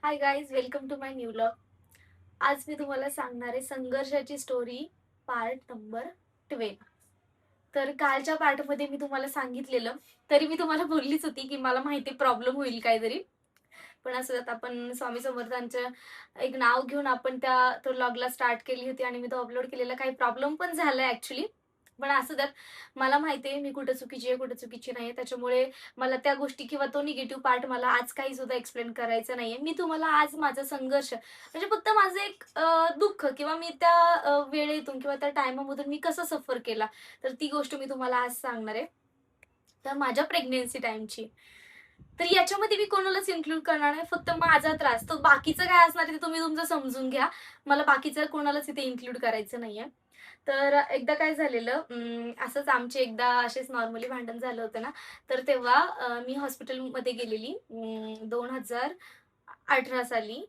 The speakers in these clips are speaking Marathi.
High guys, welcome to my new vlog. आज मी तुम्हाला सांगणार आहे संघर्षाची स्टोरी पार्ट नंबर 12. तर कालच्या पार्टमध्ये मी तुम्हाला सांगितलेलं, तरी मी तुम्हाला बोललीच होती की मला माहिती प्रॉब्लेम होईल काहीतरी. पण असं त्यात आपण स्वामी समर्थांचं एक नाव घेऊन आपण तो व्लॉगला स्टार्ट केली होती आणि मी तो अपलोड केलेला. काही प्रॉब्लेम पण झालाय ऍक्च्युली. पण असं त्यात मला माहिती आहे मी कुठे चुकीची आहे, कुठे चुकीची नाही. त्याच्यामुळे मला त्या गोष्टी किंवा तो निगेटिव्ह पार्ट मला आज काही सुद्धा एक्सप्लेन करायचा नाहीये. मी तुम्हाला आज माझा संघर्ष म्हणजे फक्त माझं एक दुःख किंवा मी त्या वेळेतून किंवा त्या टायमामधून मी कसं सफर केला, तर ती गोष्ट मी तुम्हाला आज सांगणार आहे. तर माझ्या प्रेग्नन्सी टाईमची. तर याच्यामध्ये मी कोणालाच इन्क्लूड करणार नाही. फक्त माझा त्रास. तो बाकीचं काय असणार आहे ते तुम्ही तुमचं समजून घ्या. मला बाकीचं कोणालाच इथे इन्क्लूड करायचं नाहीये. तर एकदा काय झालेलं, असंच आमचे एकदा असेच नॉर्मली भांडण झालं होतं ना, तर तेव्हा मी हॉस्पिटलमध्ये गेलेली 2018 साली.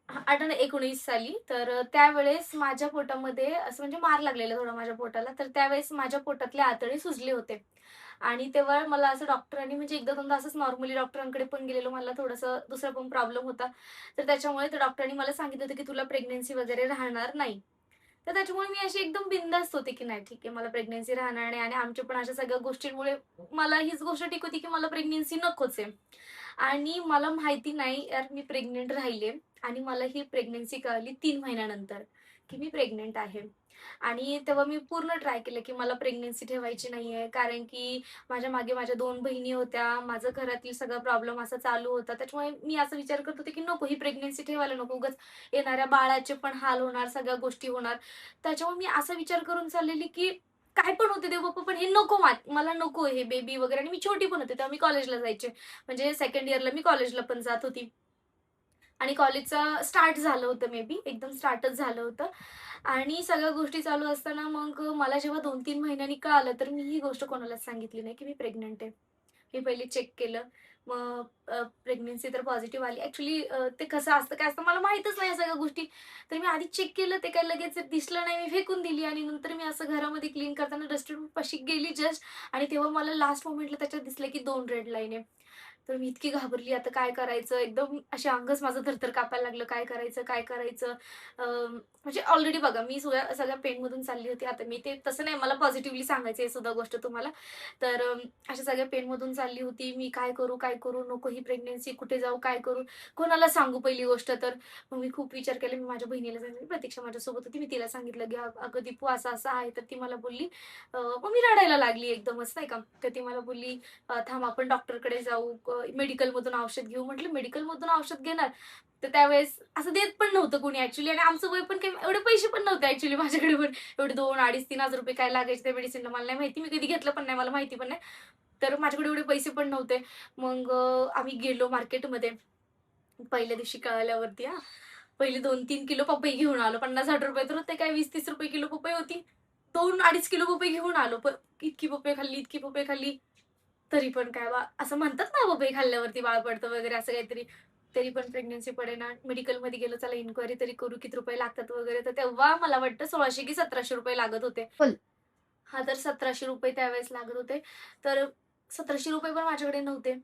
18-19 साली. तर त्यावेळेस माझ्या पोटामध्ये असं म्हणजे मार लागलेला थोडा माझ्या पोटाला. तर त्यावेळेस माझ्या पोटातले आतडे सुजले होते. आणि तेव्हा मला असं डॉक्टरांनी म्हणजे एकदा दोनदा असंच नॉर्मली डॉक्टरांकडे पण गेलेलो. मला थोडंसं दुसरा पण प्रॉब्लेम होता. तर त्याच्यामुळे त्या डॉक्टरांनी मला सांगितलं होतं, की तुला प्रेग्नन्सी वगैरे राहणार नाही. तर त्याच्यामुळे मी अशी एकदम बिनधास्त होते, की नाही ठीक आहे मला प्रेग्नन्सी राहणार नाही आणि आमच्या पण अशा सगळ्या गोष्टींमुळे मला हीच गोष्ट ठीक होती, की मला प्रेग्नन्सी नकोच आहे. आणि मला माहिती नाही यार मी प्रेग्नंट राहिले आणि मला ही प्रेग्नन्सी कळाली 3 महिन्यानंतर, की मी प्रेग्नंट आहे. आणि तेव्हा मी पूर्ण ट्राय केलं, की मला प्रेग्नन्सी ठेवायची नाहीये. कारण की माझ्या मागे माझ्या 2 बहिणी होत्या. माझं घरातील सगळा प्रॉब्लेम असा चालू होता. त्याच्यामुळे मी असा विचार करत होते, की नको ही प्रेग्नन्सी ठेवायला नको. उगाच येणाऱ्या बाळाचे पण हाल होणार, सगळ्या गोष्टी होणार. त्याच्यामुळे मी असा विचार करून चाललेली, की काय पण होते देव बाप्पा, पण हे नको मला नको हे बेबी वगैरे. आणि मी छोटी पण होते तेव्हा मी कॉलेजला जायचे. म्हणजे सेकंड इयरला मी कॉलेजला पण जात होती. आणि कॉलेजचं स्टार्ट झालं होतं मे बी, एकदम स्टार्टच झालं होतं. आणि सगळ्या गोष्टी चालू असताना मग मला जेव्हा 2-3 महिन्यांनी कळालं, तर मी ही गोष्ट कोणालाच सांगितली नाही, की मी प्रेग्नंट आहे. मी पहिले चेक केलं. मग प्रेग्नन्सी तर पॉझिटिव्ह आली. ॲक्चुअली ते कसं असतं, काय असतं मला माहीतच नाही या सगळ्या गोष्टी. तर मी आधी चेक केलं, ते काही लगेच दिसलं नाही. मी फेकून दिली आणि नंतर मी असं घरामध्ये क्लीन करताना डस्टबिनपाशी गेली जस्ट आणि तेव्हा मला लास्ट मोमेंटला त्याच्यात दिसलं, की 2 रेड लाईन आहे. तर मी इतकी घाबरली, आता काय करायचं? एकदम असे अंगच माझं थरथर कापायला लागलं. काय करायचं? काय करायचं? म्हणजे ऑलरेडी बघा मी सगळ्या सगळ्या पेनमधून चालली होती. आता मी ते तसं नाही मला पॉझिटिव्हली सांगायचं आहे सुद्धा गोष्ट तुम्हाला. तर अशा सगळ्या पेनमधून चालली होती. मी काय करू? काय करू? नको ही प्रेग्नन्सी, कुठे जाऊ? काय करू? कोणाला सांगू पहिली गोष्ट तर? मग मी खूप विचार केला. मी माझ्या बहिणीला सांगितलं. प्रतीक्षा माझ्यासोबत होती. मी तिला सांगितलं, की "अगं दीपू असं-असं आहे." तर ती मला बोलली मग मी रडायला लागली एकदमच नाही का. तर ती मला बोलली, थांब आपण डॉक्टरकडे जाऊ, मेडिकलमधून औषध घेऊ." म्हटलं, "मेडिकलमधून औषध घेणार?" तर त्यावेळेस असं देत पण नव्हतं कोणी ॲक्चुअली आणि आमचं वय पण काही एवढे पैसे पण नव्हते ॲक्चुअली माझ्याकडे पण. एवढे 2, 2,500, 3,000 रुपये काय लागायचे त्या मेडिसिनला मला नाही माहिती. मी कधी घेतलं पण नाही, मला माहिती पण नाही. तर माझ्याकडे एवढे पैसे पण नव्हते. मग आम्ही गेलो मार्केटमध्ये. पहिल्या दिवशी कळाल्यावरती हां. पहिले 2-3 किलो पपई घेऊन आलो. ₹50-60 तर होते काय, ₹20-30 किलो पपई होती. 2-2.5 किलो पपई घेऊन आलो. पण इतकी पपई खाल्ली, इतकी पपई खाल्ली. तरी पण काय असं म्हणतात ना पपई खाल्ल्यावरती बाळ पडतं वगैरे असं काहीतरी. तरी पण प्रेग्नन्सी पडेना. मेडिकलमध्ये गेलो, चला इन्क्वायरी तरी करू किती रुपये लागतात वगैरे. तर तेव्हा मला वाटतं 1600 की ₹1700 लागत होते. हां, तर ₹1700 त्यावेळेस लागत होते. तर ₹1700 पण माझ्याकडे नव्हते.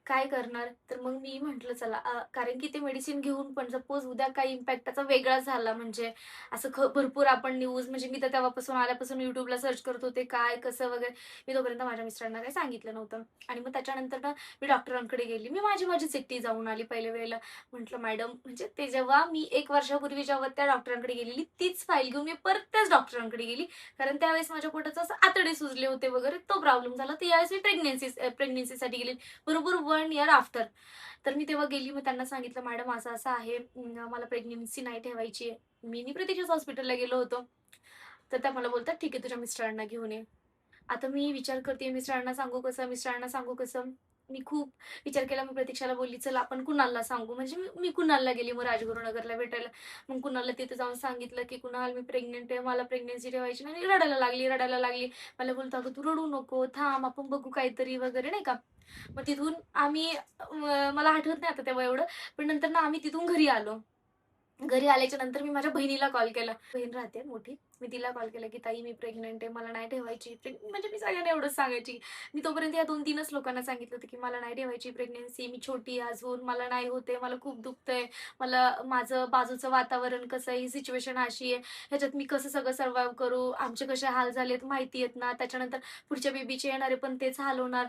काय करणार? तर मग मी म्हटलं चला कारण की ते मेडिसिन घेऊन पण सपोज उद्या काही इम्पॅक्ट त्याचा वेगळा झाला म्हणजे असं भरपूर आपण न्यूज म्हणजे मी तर तेव्हापासून आल्यापासून YouTubeला सर्च करत होते काय, कसं वगैरे. मी तोपर्यंत माझ्या मिस्टरांना काही सांगितलं नव्हतं. आणि मग त्याच्यानंतर ना मी डॉक्टरांकडे गेली. मी माझीच एकटी जाऊन आली पहिल्या वेळेला. म्हटलं मॅडम म्हणजे ते जेव्हा मी 1 वर्षापूर्वी जेव्हा त्या डॉक्टरांकडे गेलेली तीच फाईल घेऊन मी परत त्याच डॉक्टरांकडे गेली. कारण त्यावेळेस माझ्या पोटाचं असं आतडे सुजले होते वगैरे तो प्रॉब्लेम झाला. तर यावेळेस मी प्रेग्नन्सीसाठी गेली. बरोबर 1 इयर आफ्टर. तर मी तेव्हा गेली. मग त्यांना सांगितलं, "मॅडम असं-असं आहे. मला प्रेग्नन्सी नाही ठेवायची आहे." मी प्रतीक्षाच हॉस्पिटलला गेलो होतो. तर त्या मला बोलतात, "ठीक आहे, तुझ्या मिस्टरांना घेऊन ये." आता मी विचार करते मिस्टरांना सांगू कसं, मिस्टरांना सांगू कसं? मी खूप विचार केला. मी प्रतीक्षाला बोलली, "चल आपण कुणालला सांगू." म्हणजे मी मी कुणालला गेली मग राजगुरुनगरला भेटायला. मग कुणालला तिथे जाऊन सांगितलं, की "कुणाल मी प्रेग्नंट आहे. मला प्रेग्नन्सी ठेवायची नाही." मी रडायला लागली, रडायला लागली. मला बोलतो, "अगं तू रडू नको. थांब आपण बघू काहीतरी वगैरे." नाही का. मग तिथून आम्ही मला आठवत नाही आता तेव्हा एवढं. पण नंतर ना आम्ही तिथून घरी आलो. घरी आल्याच्या नंतर मी माझ्या बहिणीला कॉल केला. बहीण राहते मोठी. मी तिला कॉल केला, की "ताई मी प्रेग्नंट आहे, मला नाही ठेवायची." म्हणजे मी सगळ्यांना एवढंच सांगायची. मी तोपर्यंत या 2-3च लोकांना सांगितलं होतं, की "मला नाही ठेवायची प्रेग्नन्सी, मी छोटी आहे अजून, मला नाही होत मला खूप दुखतंय, मला माझं बाजूचं वातावरण कसं आहे, ही सिच्युएशन अशी आहे, ह्याच्यात मी कसं सगळं सर्व्हाइव्ह करू, आमचे कसे हाल झालेत माहिती आहेत ना, त्याच्यानंतर पुढच्या बेबीचे येणारे पण तेच हाल होणार."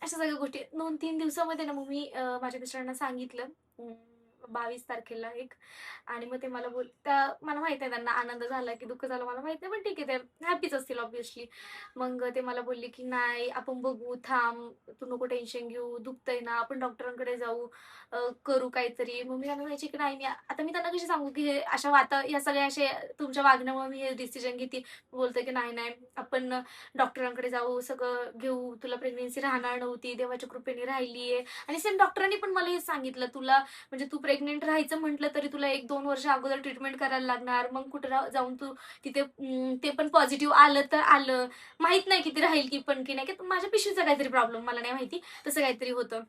अशा सगळ्या गोष्टी 2-3 दिवसामध्ये ना मग मी माझ्या मिस्टरांना सांगितलं. 22 तारखेला एक आणि मग ते मला मला माहिती आहे त्यांना आनंद झाला की दुःख झालं मला माहिती आहे, पण ठीक आहे ते हॅपीच असतील ऑब्व्हियसली. मग ते मला बोलले की "नाही, आपण बघू, थांब, तू नको टेन्शन घेऊ, दुखतंय ना, आपण डॉक्टरांकडे जाऊ, करू काहीतरी." मग मी त्यांना म्हणायची की "नाही, आता मी त्यांना कशी सांगू की हे अशा या सगळ्या असे तुमच्या वागण्यामुळे मी हे डिसिजन घेते." बोलते की "नाही, नाही, आपण डॉक्टरांकडे जाऊ, सगळं घेऊ, तुला प्रेग्नन्सी राहणार नव्हती, देवाच्या कृपेने राहिली आहे." आणि सेम डॉक्टरांनी पण मला हेच सांगितलं, "तुला म्हणजे तू प्रेग्नंट राहायचं म्हटलं तरी तुला 1-2 वर्ष अगोदर ट्रीटमेंट करायला लागणार. मग कुठे जाऊन तू तिथे ते पण पॉझिटिव्ह आलं तर आलं. माहीत नाही किती राहील की पण की नाही, की माझ्या पिशवीचा काहीतरी प्रॉब्लेम मला नाही माहिती. तसं काहीतरी होतं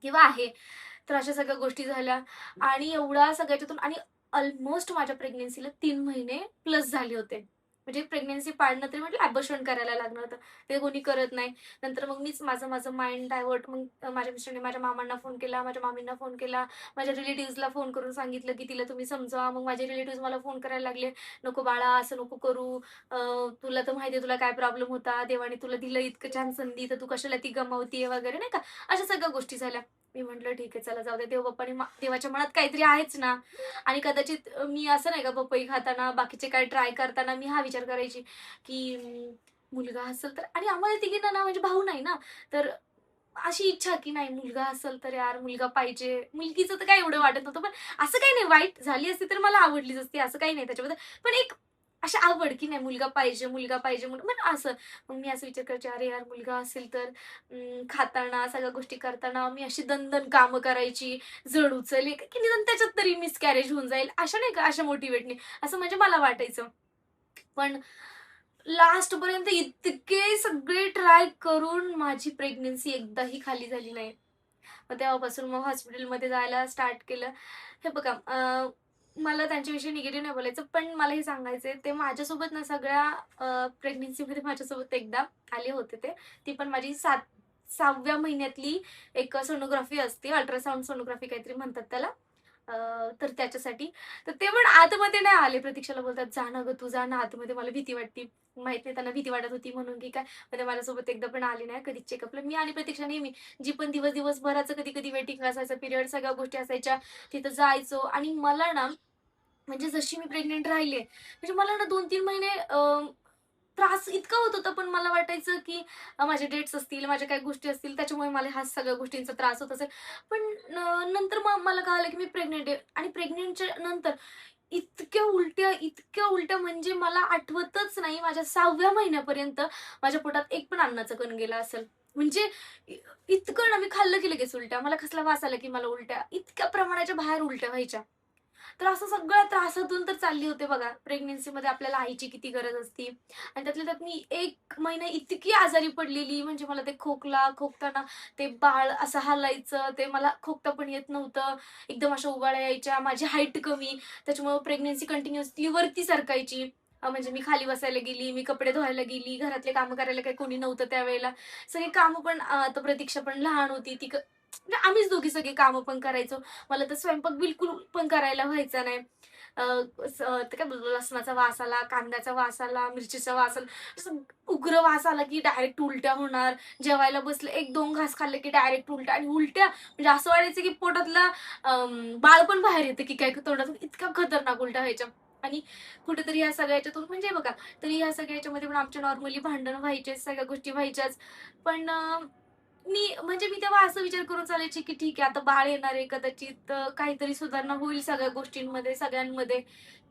किंवा आहे." तर अशा सगळ्या गोष्टी झाल्या आणि एवढा सगळ्याच्यातून आणि ऑलमोस्ट माझ्या प्रेग्नन्सीला 3 महिने प्लस झाले होते. म्हणजे प्रेग्नन्सी पाळणं तरी म्हटलं अबॉर्शन करायला लागलं होतं. ते कोणी करत नाही. नंतर मग मीच माझं माइंड डायव्हर्ट मग माझ्या मिस्टरने माझ्या मामांना फोन केला, माझ्या मामींना फोन केला, माझ्या रिलेटिव्हजला फोन करून सांगितलं, की तिला तुम्ही समजवा. मग माझे रिलेटिव्हज मला फोन करायला लागले, "नको बाळा, असं नको करू. तुला तर माहिती आहे तुला काय प्रॉब्लेम होता. देवाने तुला दिलं इतकं छान संधी, तर तू कशाला ती गमावतीये?" वगैरे नाही का. अशा सगळ्या गोष्टी झाल्या. मी म्हटलं ठीक आहे चला जाऊ दे. देवबाप्पाने देवाच्या मनात काहीतरी आहेच ना. आणि कदाचित मी असं नाही का पपई खाताना, बाकीचे काय ट्राय करताना मी हा विचार करायची, की मुलगा असेल तर आणि आम्हाला तिघींना ना म्हणजे भाऊ नाही ना, तर अशी इच्छा की नाही मुलगा असेल तर यार मुलगा पाहिजे. मुलगीचं तर काय एवढं वाटत नव्हतं. पण असं काही नाही वाईट झाली असती तर मला आवडलीच असती असं काही नाही त्याच्याबद्दल. पण एक अशी आवड की नाही मुलगा पाहिजे म्हणून पण असं. मग मी असं विचार करायचे अरे यार मुलगा असेल तर खाताना सगळ्या गोष्टी करताना मी अशी दणदण कामं करायची, जड उचलली की निदान त्याच्यात तरी मिसकॅरेज होऊन जाईल. अशा नाही का अशा मोटिव्हेटनी असं म्हणजे मला वाटायचं. पण लास्टपर्यंत इतके सगळे ट्राय करून माझी प्रेग्नन्सी एकदाही खाली झाली नाही. मग तेव्हापासून मग हॉस्पिटलमध्ये जायला स्टार्ट केलं. हे बघा मला त्यांच्याविषयी निगेटिव्ह नाही बोलायचं, पण मला हे सांगायचंय ते माझ्यासोबत ना सगळ्या प्रेग्नन्सीमध्ये माझ्यासोबत एकदा आले होते ते. ती पण माझी 6व्या महिन्यातली एक सोनोग्राफी असते, अल्ट्रासाउंड सोनोग्राफी काहीतरी म्हणतात त्याला. तर त्याच्यासाठी. तर ते पण आतमध्ये नाही आले. प्रतीक्षाला बोलतात, "जा ना गं तू जा ना आतमध्ये, मला भीती वाटते." माहित नाही त्यांना भीती वाटत होती म्हणून की काय. मग ते माझ्यासोबत एकदा पण आले नाही कधीच चेकअपला. मी आणि प्रतीक्षा नेहमी जी पण दिवसभराचं कधी-कधी वेटिंग असायचं, पिरियड सगळ्या गोष्टी असायच्या, तिथं जायचो आणि मला ना म्हणजे जशी मी प्रेग्नंट राहिले, म्हणजे मला ना 2-3 महिने त्रास इतका होत होता, पण मला वाटायचं की माझे डेट्स असतील, माझ्या काही गोष्टी असतील, त्याच्यामुळे मला ह्या सगळ्या गोष्टींचा त्रास होत असेल. पण नंतर मग मला कळालं की मी प्रेग्नंट आहे आणि प्रेग्नंटच्या नंतर इतक्या उलट्या म्हणजे मला आठवतच नाही माझ्या 6व्या महिन्यापर्यंत माझ्या पोटात एक पण अन्नाचा कण गेला असेल. म्हणजे इतकं ना मी खाल्लं की लगेच उलट्या. मला कसला वास आला की मला उलट्या. इतक्या प्रमाणाच्या बाहेर उलट्या व्हायच्या. तर असं सगळ्या त्रासातून तर चालली होते बघा. प्रेग्नन्सीमध्ये आपल्याला आईची किती गरज असते आणि त्यातल्या त्यात मी 1 महिना इतकी आजारी पडलेली म्हणजे मला ते खोकताना ते बाळ असं हलायचं, ते मला खोकता पण येत नव्हतं. एकदम अशा उबाळ्या यायच्या. माझी हाईट कमी त्याच्यामुळे प्रेग्नन्सी कंटिन्युअसली वरती सरकायची. म्हणजे मी खाली बसायला गेली, मी कपडे धुवायला गेली, घरातले कामं करायला काही कोणी नव्हतं त्यावेळेला. सगळी कामं पण आता प्रतीक्षा पण लहान होती. म्हणजे आम्हीच दोघी सगळी कामं पण करायचो. मला तर स्वयंपाक बिलकुल पण करायला व्हायचा नाही. अ, ते काय बोलतो लसणाचा वास आला, कांद्याचा वास आला, मिरचीचा वास आला, असं उग्र वास आला की डायरेक्ट उलट्या होणार. जेवायला बसले 1-2 घास खाल्ले की डायरेक्ट उलट्या आणि उलट्या म्हणजे असं वाटायचं की पोटातला बाळ पण बाहेर येतं की काय तोंडातून इतक्या खतरनाक उलट्या व्हायच्या. आणि कुठेतरी ह्या सगळ्या ह्याच्यातून म्हणजे बघा, तरी ह्या सगळ्या ह्याच्यामध्ये पण आमच्या नॉर्मली भांडण व्हायचेच, सगळ्या गोष्टी व्हायच्याच. पण मी तेव्हा असं विचार करून चालायचे, की ठीक आहे आता बाळ येणार आहे कदाचित काहीतरी सुधारणा होईल सगळ्या गोष्टींमध्ये, सगळ्यांमध्ये.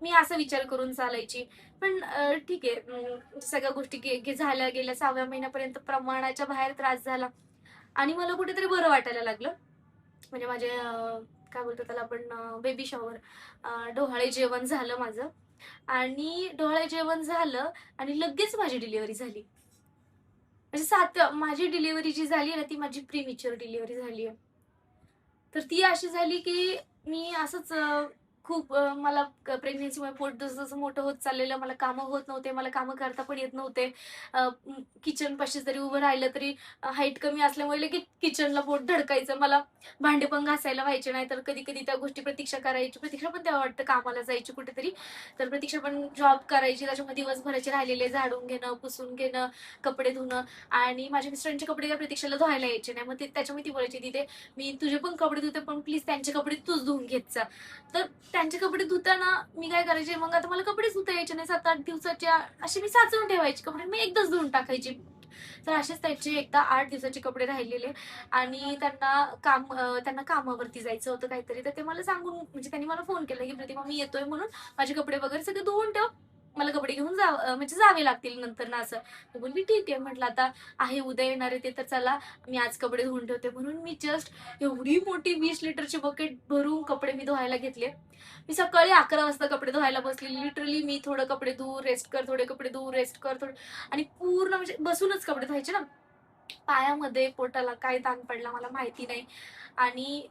मी असा विचार करून चालायची. पण ठीक आहे सगळ्या गोष्टी झाल्या गेल्या 6व्या महिन्यापर्यंत प्रमाणाच्या बाहेर त्रास झाला आणि मला कुठेतरी बरं वाटायला लागलं. म्हणजे माझे काय बोलतो त्याला आपण बेबी शॉवर डोहाळे जेवण झालं माझं आणि डोहाळे जेवण झालं आणि लगेच माझी डिलिव्हरी झाली. म्हणजे माझी डिलिव्हरी जी झाली आहे ना, ती माझी प्रीमॅच्युअर डिलिव्हरी झाली आहे. तर ती अशी झाली, की मी असंच खूप मला प्रेग्नन्सीमुळे पोट जसं-जसं मोठं होत चाललेलं, मला कामं होत नव्हते, मला कामं करता पण येत नव्हते. किचनपाशी जरी उभं राहिलं तरी हाईट कमी असल्यामुळे लगेच किचनला पोट धडकायचं. मला भांडे पण घासायला व्हायचे नाही, तर कधी-कधी त्या गोष्टी प्रतीक्षा करायची. प्रतीक्षा पण तेव्हा वाटतं कामाला जायची कुठेतरी, तर प्रतीक्षा पण जॉब करायची. त्याच्यामुळे दिवसभराचे राहिलेले झाडून घेणं, पुसून घेणं, कपडे धुणं आणि माझ्या मिस्टरांचे कपडे त्या प्रतीक्षाला धुवायला यायचे नाही. मग त्याच्यामुळे ती बोलायची, "तिथे मी तुझे पण कपडे धुते, पण प्लीज त्यांचे कपडे तूच धुवून घेत जा." तर त्यांचे कपडे धुताना मी काय करायचे, मग आता मला कपडेच धुता यायचे नाही 7-8 दिवसाच्या, असे मी साचवून ठेवायचे कपडे, मी एकदाच धुवून टाकायचे. तर असेच त्यांचे एकदा 8 दिवसाचे कपडे राहिलेले आणि त्यांना कामावरती जायचं होतं काहीतरी, तर ते मला सांगून म्हणजे त्यांनी मला फोन केला, की "प्रतिमा मी येतोय म्हणून माझे कपडे वगैरे सगळे धुवून ठेव. मला कपडे घेऊन म्हणजे जावे लागतील नंतर ना असं." मी बोलली, "ठीक आहे." म्हटलं आता आहे उद्या येणार आहे ते, तर चला मी आज कपडे धुवून ठेवते. म्हणून मी जस्ट एवढी मोठी 20 लिटरची बकेट भरून कपडे मी धुवायला घेतले. मी सकाळी 11 वाजता कपडे धुवायला बसली. लिटरली मी थोडं कपडे धुवू, रेस्ट कर, थोडे कपडे धुवू, रेस्ट कर, थोडे आणि पूर्ण म्हणजे बसूनच कपडे धुवायचे ना. पायामध्ये, पोटाला काय ताण पडला मला माहिती नाही. आणि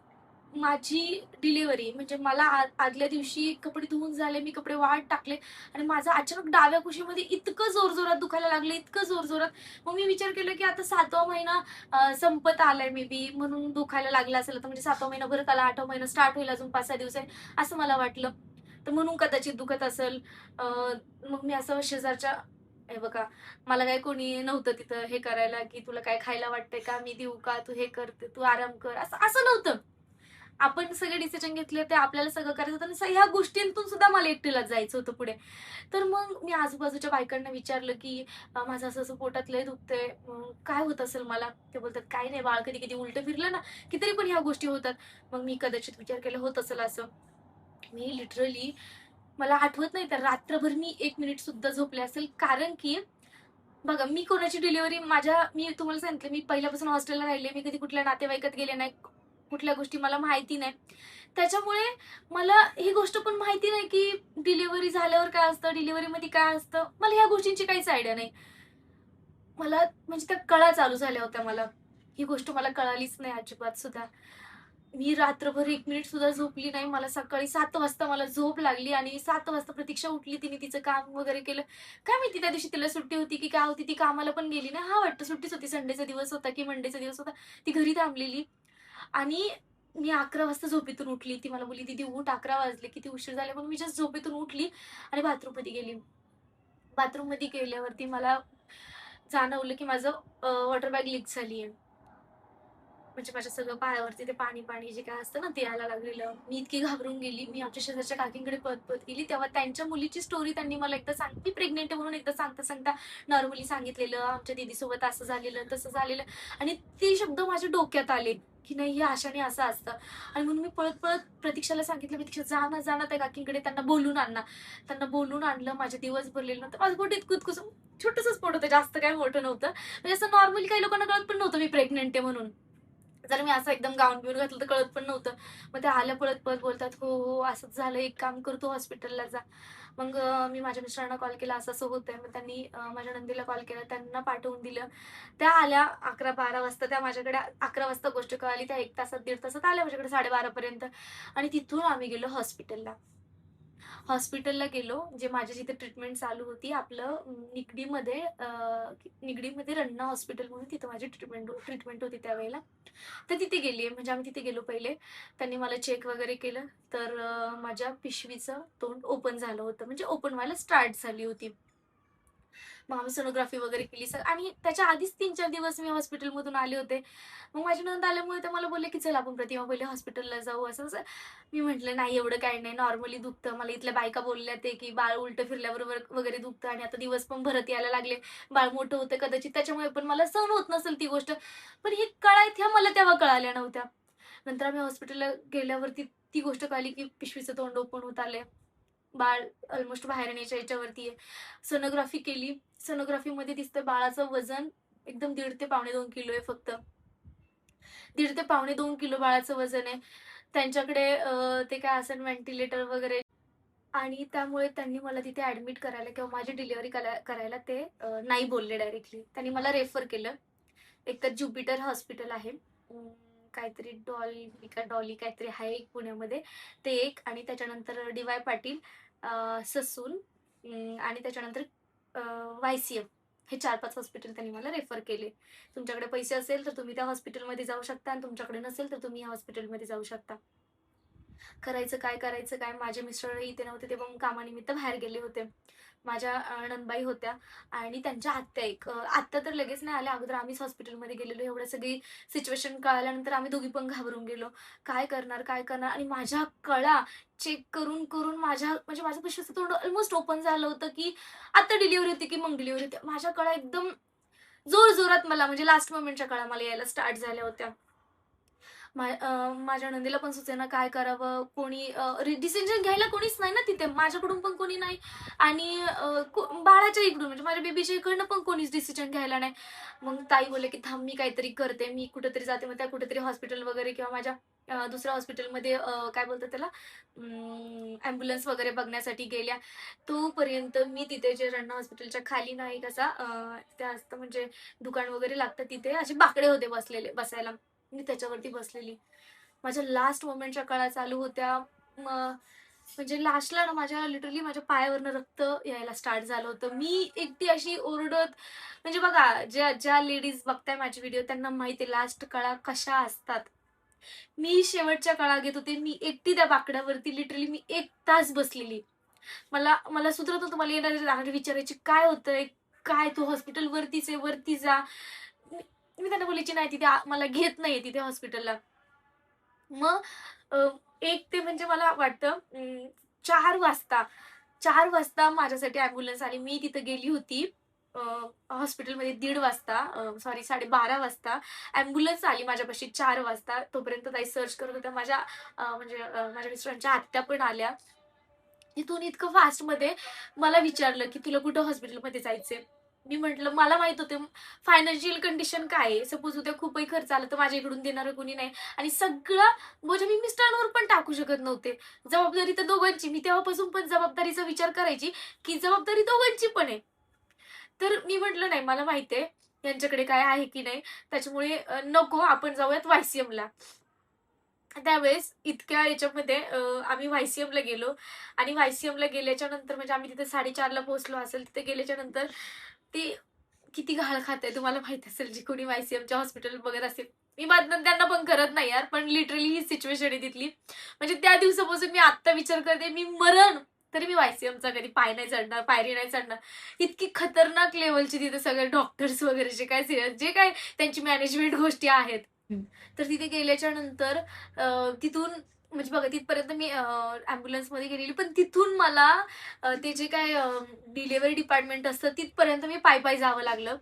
माझी डिलिव्हरी म्हणजे मला आदल्या दिवशी कपडे धुवून झाले, मी कपडे वाळत टाकले आणि माझं अचानक डाव्या कुशीमध्ये इतकं जोरजोरात दुखायला लागलं, इतकं जोरजोरात. मग मी विचार केला, की आता 7वा महिना संपत आलाय मे बी म्हणून दुखायला लागलं असेल. तर म्हणजे 7वा महिना भरत आला, 8वा महिना स्टार्ट होईल, अजून 5-6 दिवस आहे, असं मला वाटलं. तर म्हणून कदाचित दुखत असेल. अ, मग मी असं शेजारच्या हे बघा, मला काही कोणी नव्हतं तिथं हे करायला, की "तुला काय खायला वाटतंय का? मी देऊ का? तू हे कर, तू आराम कर." असं असं नव्हतं. आपण सगळे डिसिजन घेतले ते आपल्याला सगळं करायचं होतं आणि ह्या गोष्टींतून सुद्धा मला एकटीलाच जायचं होतं पुढे. तर मग मी आजूबाजूच्या बायकांना विचारलं, की माझं असं-असं पोटात लय दुखतंय, काय होत असेल मला? ते बोलतात, "काही नाही बाळ, कधी-कधी उलटं फिरलं ना, की तरी पण ह्या गोष्टी होतात." मग मी कदाचित विचार केला, होत असेल असं. मी लिटरली मला आठवत नाही तर रात्रभर मी 1 मिनिट सुद्धा झोपले असेल. कारण की बघा, मी कोणाची डिलिव्हरी मी तुम्हाला सांगितलं, मी पहिल्यापासून हॉस्टेलला राहिले. मी कधी कुठल्या नातेवाईकात गेले नाही. कुठल्या गोष्टी मला माहिती नाही. त्याच्यामुळे मला ही गोष्ट पण माहिती नाही, की डिलिव्हरी झाल्यावर काय असतं, डिलिव्हरीमध्ये काय असतं. मला ह्या गोष्टींची काहीच आयडिया नाही. मला म्हणजे त्या कळा चालू झाल्या होत्या मला. ही गोष्ट मला कळालीच नाही अजिबात सुद्धा. मी रात्रभर 1 मिनिट सुद्धा झोपली नाही. मला सकाळी 7 वाजता मला झोप लागली आणि 7 वाजता प्रतीक्षा उठली. तिने तिचं काम वगैरे केलं. काय माहिती त्या दिवशी तिला सुट्टी होती की काय होती, ती कामाला पण गेली नाही. हां, वाटतं सुट्टीच होती. संडेचा दिवस होता की मंडेचा दिवस होता. ती घरी थांबलेली आणि मी 11 वाजता झोपेतून उठली. ती मला बोलली, "दीदी उठ, 11 वाजले, किती उशीर झाले." मग मी जस्ट झोपेतून उठली आणि बाथरूममध्ये गेली. बाथरूममध्ये गेल्यावरती मला जाणवलं की माझं वॉटर बॅग लीक झालीये. म्हणजे माझ्या सगळं पायावरती ते पाणी-पाणी जे काय असतं ना, ते यायला लागलेलं. मी इतकी घाबरून गेली. मी आमच्या शेजारच्या काकींकडे पळत-पळत गेली. तेव्हा त्यांच्या मुलीची स्टोरी त्यांनी मला एकदा मी प्रेग्नंट आहे म्हणून एकदा सांगता-सांगता नॉर्मली सांगितलेलं, आमच्या दीदीसोबत असं झालेलं, तसं झालेलं आणि ते शब्द माझ्या डोक्यात आले, की नाही हे अशाने असं असतं आणि म्हणून मी पळत-पळत प्रतीक्षाला सांगितलं, "प्रतीक्षा जा ना, जा ना त्या काकींकडे, त्यांना बोलवून आण ना." त्यांना बोलवून आणलं. माझे दिवस भरलेले नव्हते. माझं पोट इतकं-इतकंसं छोटंसंच पोट होतं, जास्त काही मोठं नव्हतं. म्हणजे असं नॉर्मली काही लोकांना कळत पण नव्हतं मी प्रेग्नंट आहे म्हणून. जर मी असं एकदम गाऊन-बिऊन घातलं तर कळत पण नव्हतं. मग त्या आल्या पळत-पळत बोलतात, "हो, हो, असंच झालं. एक काम कर तू हॉस्पिटलला जा." मग मी माझ्या मिस्टरांना कॉल केला, असं-असं होतंय. मग त्यांनी माझ्या नंदीला कॉल केला, त्यांना पाठवून दिलं. त्या आल्या 11-12 वाजता. त्या माझ्याकडे 11 वाजता गोष्ट कळाली. त्या 1 तासात, 1.5 तासात आल्या माझ्याकडे 12:30 पर्यंत आणि तिथून आम्ही गेलो हॉस्पिटलला. हॉस्पिटलला गेलो, जे माझी जिथे ट्रीटमेंट चालू होती आपलं निगडीमध्ये रंजना हॉस्पिटल म्हणून तिथं माझी ट्रीटमेंट ट्रीटमेंट होती त्यावेळेला. तर तिथे गेली म्हणजे आम्ही तिथे गेलो पहिले. त्यांनी मला चेक वगैरे केलं. तर माझ्या पिशवीचं तोंड ओपन झालं होतं. म्हणजे ओपन व्हायला स्टार्ट झाली होती. मग आम्ही सोनोग्राफी वगैरे केली आणि त्याच्या आधीच 3-4 दिवस मी हॉस्पिटलमधून आले होते. मग माझी नणंद आल्यामुळे ते मला बोलले, की "चल आपण प्रतिमा पहिले हॉस्पिटलला जाऊ." असं-तसं. मी म्हटलं, "नाही एवढं काही नाही, नॉर्मली दुखतं." मला इथल्या बायका बोलल्या ते, की "बाळ उलटं फिरल्याबरोबर वगैरे दुखतं आणि आता दिवस पण भरत यायला लागले. बाळ मोठं होतं कदाचित त्याच्यामुळे पण मला सहन होत नसेल ती गोष्ट." पण ही कळायत मला तेव्हा कळाल्या नव्हत्या. नंतर आम्ही हॉस्पिटलला गेल्यावरती ती गोष्ट कळाली, की पिशवीचं तोंड ओपन होत आलंय. बाळ ऑलमोस्ट बाहेर येण्याच्या याच्यावरती आहे. सोनोग्राफी केली. सोनोग्राफीमध्ये दिसतं बाळाचं वजन एकदम 1.5 ते पावणे 2 किलो आहे फक्त. 1.5 ते पावणे 2 किलो बाळाचं वजन आहे. त्यांच्याकडे ते काय असेल व्हेंटिलेटर वगैरे आणि त्यामुळे त्यांनी मला तिथे ॲडमिट करायला किंवा माझी डिलिव्हरी करायला ते नाही बोलले डायरेक्टली. त्यांनी मला रेफर केलं. एकतर ज्युपिटर हॉस्पिटल आहे. काहीतरी डॉली काहीतरी आहे एक पुण्यामध्ये, ते एक. आणि त्याच्यानंतर DY पाटील, ससून, आणि त्याच्यानंतर YCM. हे 4-5 हॉस्पिटल त्यांनी मला रेफर केले. तुमच्याकडे पैसे असेल तर तुम्ही त्या हॉस्पिटलमध्ये जाऊ शकता आणि तुमच्याकडे नसेल तर तुम्ही या हॉस्पिटलमध्ये जाऊ शकता. करायचं काय, माझे मिस्टर इथे नव्हते, ते पण कामानिमित्त बाहेर गेले होते. माझ्या नणंदबाई होत्या आणि त्यांच्या आत्या एक. आत्या तर लगेच नाही आल्या, अगोदर आम्हीच हॉस्पिटलमध्ये गेलेलो. एवढं सगळी सिच्युएशन कळाल्यानंतर आम्ही दोघी पण घाबरून गेलो. काय करणार? आणि माझ्या कळा चेक करून करून म्हणजे माझं पिशवीचं तोंड ऑलमोस्ट ओपन झालं होतं, की आता डिलिव्हरी होती की मग डिलिव्हरी होती. माझ्या कळा एकदम जोरात मला, म्हणजे लास्ट मोमेंटच्या कळा मला यायला स्टार्ट झाल्या होत्या. माझ्या नंदीला पण सुचेना काय करावं, कोणी डिसिजन घ्यायला कोणीच नाही ना तिथे, माझ्याकडून पण कोणी नाही आणि बाळाच्या इकडून म्हणजे माझ्या बेबीच्या इकडनं पण कोणीच डिसिजन घ्यायला नाही. मग ताई बोलले की थांब, मी काहीतरी करते, मी कुठेतरी जाते. मग त्या कुठेतरी हॉस्पिटल वगैरे किंवा माझ्या दुसऱ्या हॉस्पिटलमध्ये काय बोलतात त्याला, ॲम्ब्युलन्स वगैरे बघण्यासाठी गेल्या. तोपर्यंत मी तिथे जे रण्णा हॉस्पिटलच्या खाली नाही कसा ते असतं म्हणजे दुकान वगैरे लागतं, तिथे असे बाकडे होते बसायला. मी त्याच्यावरती बसलेली. माझ्या लास्ट मोमेंटच्या कळा चालू होत्या. म्हणजे लास्टला ना लिटरली माझ्या पायावरनं रक्त यायला स्टार्ट झालं होतं. मी एकटी अशी ओरडत, म्हणजे बघा ज्या ज्या लेडीज बघताय माझे व्हिडिओ त्यांना माहिती आहे लास्ट कळा कशा असतात. मी शेवटच्या कळा घेत होते. मी एकटी त्या बाकड्यावरती लिटरली मी 1 तास बसलेली. मला मला सुधरत नव्हतं. मला येणारे विचारायचे, "काय होतंय? काय तू हॉस्पिटल वरतीच आहे, वरती जा." मी मी त्यांना बोलायची, "नाही, तिथे मला घेत नाहीये तिथे हॉस्पिटलला." मग अ, एक ते म्हणजे मला वाटतं 4 वाजता 4 वाजता माझ्यासाठी ॲम्ब्युलन्स आली. मी तिथे गेली होती अ, हॉस्पिटलमध्ये 1:30 वाजता, सॉरी 12:30 वाजता. ॲम्ब्युलन्स आली माझ्यापाशी 4 वाजता. तोपर्यंत ताई सर्च करत होत्या. म्हणजे माझ्या मिस्टरांच्या आत्या पण आल्या. तिथून इतकं फास्टमध्ये मला विचारलं, की "तुला कुठं हॉस्पिटलमध्ये जायचंय?" मी म्हटलं, मला माहीत होतं फायनान्शियल कंडिशन काय आहे. सपोज उद्या खूपही खर्च आला तर माझ्या इकडून देणारं कोणी नाही आणि सगळा बोजा मी मिस्टरांवर पण टाकू शकत नव्हते. जबाबदारी तर दोघांची. मी तेव्हापासून पण जबाबदारीचा विचार करायची, की जबाबदारी दोघांची पण आहे. तर मी म्हटलं, "नाही, मला माहिती आहे यांच्याकडे काय आहे की नाही. त्याच्यामुळे नको, आपण जाऊयात YCMला." त्यावेळेस इतक्या याच्यामध्ये आम्ही YCMला गेलो आणि YCMला गेल्याच्या नंतर म्हणजे आम्ही तिथे 4:30ला पोहोचलो असेल. तिथे गेल्याच्या नंतर ते किती घाण खात तुम्हाला माहित असेल, जी कोणी YCMच्या हॉस्पिटल बघत असेल. मी बदनाम त्यांना पण करत नाही यार, पण लिटरली ही सिच्युएशन आहे तिथली. म्हणजे त्या दिवसापासून मी आत्ता विचार करते, मी मरण तरी मी YCMचा कधी पाय नाही चढणार, पायरी नाही चढणार. इतकी खतरनाक लेव्हलची तिथे सगळे डॉक्टर्स वगैरे जे काय त्यांची मॅनेजमेंट गोष्टी आहेत. तर तिथे गेल्याच्या नंतर तिथून म्हणजे बघा तिथपर्यंत मी ॲम्ब्युलन्समध्ये गेलेली. पण तिथून मला ते जे काय डिलिव्हरी डिपार्टमेंट असतं तिथपर्यंत मी पायी जावं लागलं.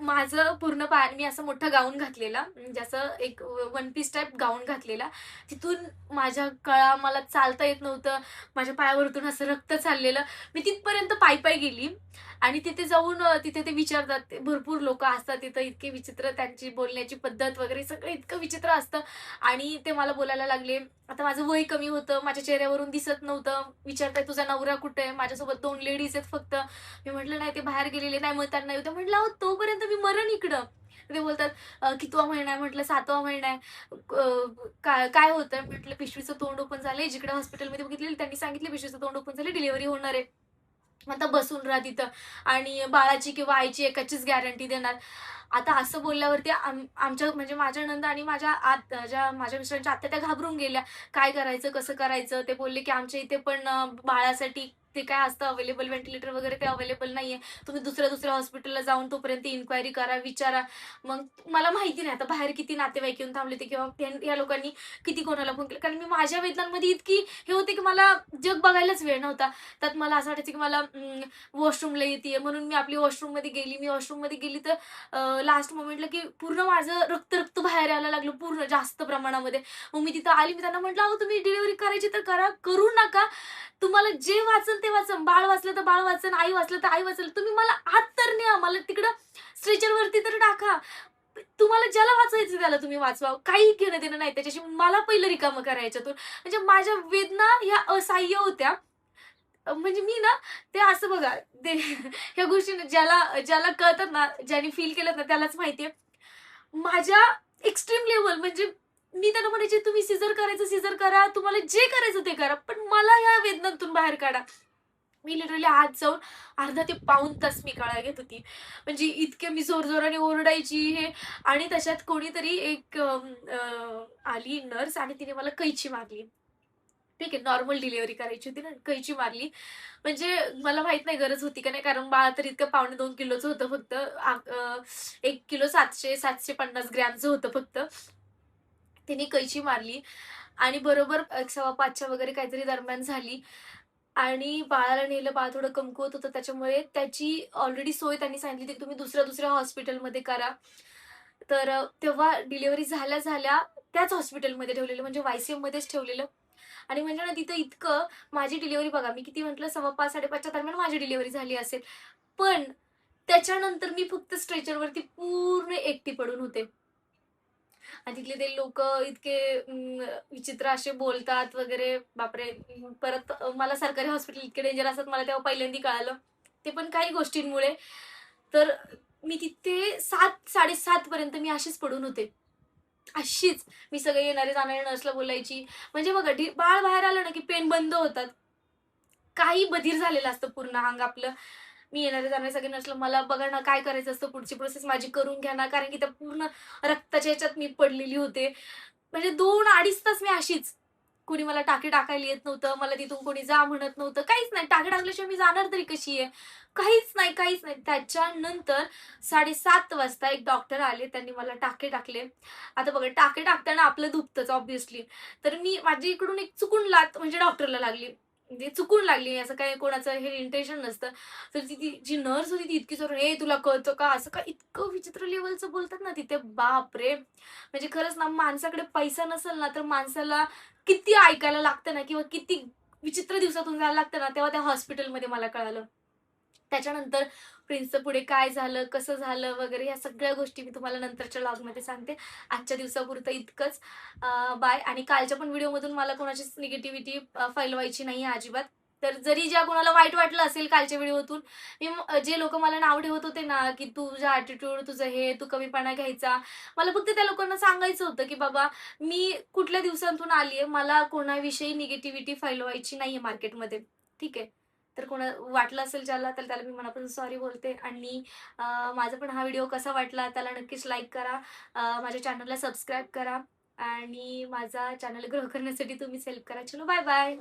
माझं पूर्ण मी असं मोठा गाऊन घातलेला, म्हणजे असं एक वन पीस टाइप गाऊन घातलेला. तिथून माझ्या कळा मला चालता येत नव्हतं. माझ्या पायावरतून असं रक्त चाललेलं. मी तिथपर्यंत पायी गेली आणि तिथे जाऊन तिथे ते विचारतात. ते भरपूर लोकं असतात तिथं, इतके विचित्र त्यांची बोलण्याची पद्धत वगैरे सगळं इतकं विचित्र असतं आणि ते मला बोलायला लागले. आता माझं वय कमी होतं, माझ्या चेहऱ्यावरून दिसत नव्हतं. विचारताय, "तुझा नवरा कुठे आहे?" माझ्यासोबत 2 लेडीज आहेत फक्त. मी म्हटलं, "नाही, ते बाहेर गेलेले." "नाही, मग त्यांना येऊ द्या." म्हटलं, "अहो, तोपर्यंत मी मरण इकडं." ते बोलतात, "कितवा महिना आहे?" म्हटलं, "7वा महिना आहे." "काय काय होतंय?" म्हटलं, "पिशवीचं तोंड ओपन झालंय. जिकडे हॉस्पिटलमध्ये बघितलेलं त्यांनी सांगितलं पिशवीचं तोंड ओपन झालंय, डिलिव्हरी होणार आहे." मग आता बसून राहा तिथं आणि बाळाची किंवा आईची एकाचीच गॅरंटी देणार. आता असं बोलल्यावरती आमच्या म्हणजे माझ्या नंदा आणि माझ्या मिस्टरांच्या आत्या त्या घाबरून गेल्या. काय करायचं, कसं करायचं? ते बोलले, की "आमच्या इथे पण बाळासाठी ते काय असतं अवेलेबल व्हेंटिलेटर वगैरे ते अवेलेबल नाहीये. तुम्ही दुसऱ्या हॉस्पिटलला जाऊन तोपर्यंत इन्क्वायरी करा, विचारा." मग मला माहिती नाही आता बाहेर किती नातेवाईक येऊन थांबले होते किंवा या लोकांनी किती कोणाला फोन केला. कारण मी माझ्या वेदनांमध्ये इतकी हे होते, की मला जग बघायलाच वेळ नव्हता. त्यात मला असं वाटायचं, की मला वॉशरूमला येतेय म्हणून मी आपली वॉशरूममध्ये गेली. मी वॉशरूममध्ये गेली तर लास्ट मोमेंटला की पूर्ण माझं रक्त बाहेर यायला लागलं पूर्ण जास्त प्रमाणामध्ये. मग मी तिथं आली. मी त्यांना म्हटलं, "अहो, तुम्ही डिलिव्हरी करायची तर करा, करू नका. तुम्हाला जे वाचन ते वाचन. बाळ वाचलं तर बाळ वाचन, आई वाचलं तर आई वाचेल. तुम्ही मला आत तर न्या. मला तिकडं स्ट्रेचरवरती तर टाका. तुम्हाला ज्याला वाचवायचं त्याला तुम्ही वाचवा. काही घेणं-देणं नाही त्याच्याशी. मला पहिलं रिकामं करा ह्याच्यातून." म्हणजे माझ्या वेदना ह्या असह्य होत्या. म्हणजे मी ना ते असं बघा ते ह्या गोष्टी ना ज्याला ज्याला कळतात ना, ज्याने फील केलं ना त्यालाच माहिती माझ्या एक्स्ट्रीम लेव्हल म्हणजे मी त्यांना म्हणायचे, तुम्ही सिझर करायचं सिझर करा, तुम्हाला जे करायचं ते करा, पण मला ह्या वेदनांतून बाहेर काढा. मी लिटरली आत जाऊन अर्धा ते पाऊण तास मी काळा घेत होती. म्हणजे इतके मी जोरजोराने ओरडायची हे. आणि त्याच्यात कोणीतरी एक आली नर्स आणि तिने मला कैची मारली. ठीक आहे, नॉर्मल डिलिव्हरी करायची होती ना, कैची मारली. म्हणजे मला माहित नाही गरज होती का नाही, कारण बाळ तर इतकं 2.5 किलोचं होतं फक्त. 1 किलो 750 ग्रॅमचं होतं फक्त. तिने कैची मारली आणि बरोबर 5:15 वगैरे काहीतरी दरम्यान झाली. आणि बाळाला नेलं. बाळ थोडं कमकुवत होतं, त्याच्यामुळे त्याची ऑलरेडी सोय त्यांनी सांगितली, की तुम्ही दुसऱ्या हॉस्पिटलमध्ये करा. तर तेव्हा डिलिव्हरी झाल्या-झाल्या त्याच हॉस्पिटलमध्ये ठेवलेलं, म्हणजे वायसीएममध्येच ठेवलेलं. आणि म्हणजे ना तिथं इतकं, माझी डिलिव्हरी बघा, मी किती म्हटलं 5:15 5:30च्या दरम्यान माझी डिलिव्हरी झाली असेल. पण त्याच्यानंतर मी फक्त स्ट्रेचरवरती पूर्ण एकटी पडून होते. आणि तिथले ते लोकं इतके विचित्र असे बोलतात वगैरे, बापरे! परत मला सरकारी हॉस्पिटल इतके डेंजर असतात मला तेव्हा पहिल्यांदा कळालं. ते पण काही गोष्टींमुळे. तर मी तिथे 7, 7:30 पर्यंत मी अशीच पडून होते. अशीच. मी सगळे येणारे-जाणारे नर्सला बोलायची. म्हणजे बघा, बाळ बाहेर आलं ना, की पेन बंद होतात. काही बधीर झालेलं असतं पूर्ण अंग आपलं. मी येणारे-जाणारे सगळे नर्सला, मला बघा ना काय करायचं असतं, पुढची प्रोसेस माझी करून घ्या ना, कारण की त्या पूर्ण रक्ताच्या ह्याच्यात मी पडलेली होते. म्हणजे 2-2.5 तास मी अशीच. कुणी मला टाके टाकायला येत नव्हतं. मला तिथून कोणी जा म्हणत नव्हतं. काहीच नाही. टाके टाकल्याशिवाय मी जाणार तरी कशी आहे? काहीच नाही, काहीच नाही. त्याच्यानंतर 7:30 वाजता एक डॉक्टर आले. त्यांनी मला टाके टाकले. आता बघा, टाके टाकताना आपलं दुखतंच ऑब्व्हियसली. तर माझ्या इकडून एक चुकून लाथ म्हणजे डॉक्टरला लागली. म्हणजे चुकून लागली, असं काही कोणाचं हे इंटेन्शन नसतं. तर ती जी नर्स होती ती इतकी जोरात, "ए तुला कळतं का?" असं का इतकं विचित्र लेव्हलचं बोलतात ना तिथे, बापरे! म्हणजे खरंच ना, माणसाकडे पैसा नसेल ना, तर माणसाला किती ऐकायला लागतं ना, किंवा किती विचित्र दिवसातून जायला लागतं ना, तेव्हा त्या हॉस्पिटलमध्ये मला कळालं. त्याच्यानंतर प्रिन्सचं पुढे काय झालं, कसं झालं वगैरे ह्या सगळ्या गोष्टी मी तुम्हाला नंतरच्या व्लॉगमध्ये सांगते. आजच्या दिवसापुरतं इतकंच. बाय. आणि कालच्या पण व्हिडिओमधून मला कोणाचीच निगेटिव्हिटी फैलवायची नाहीये अजिबात. तर जरी ज्या कोणाला वाईट वाटलं असेल कालच्या व्हिडिओतून, जे लोकं मला नाव ठेवत होते ना, की तुझा ॲटिट्यूड, तुझं हे, तू कमीपणा घ्यायचा. मला फक्त त्या लोकांना सांगायचं होतं, की बाबा, मी कुठल्या दिवसांतून आलीये, मला कोणाविषयी निगेटिव्हिटी फैलवायची नाहीये मार्केटमध्ये. ठीक आहे? तर वाटलं असेल ज्याला, तर त्याला मी मनापासून सॉरी बोलते. आणि माझा पण हा व्हिडिओ कसा वाटला त्याला नक्कीच लाईक करा. माझ्या चॅनलला सबस्क्राईब करा आणि माझा चॅनल ग्रो करण्यासाठी तुम्हीच हेल्प करा. चलो बाय बाय.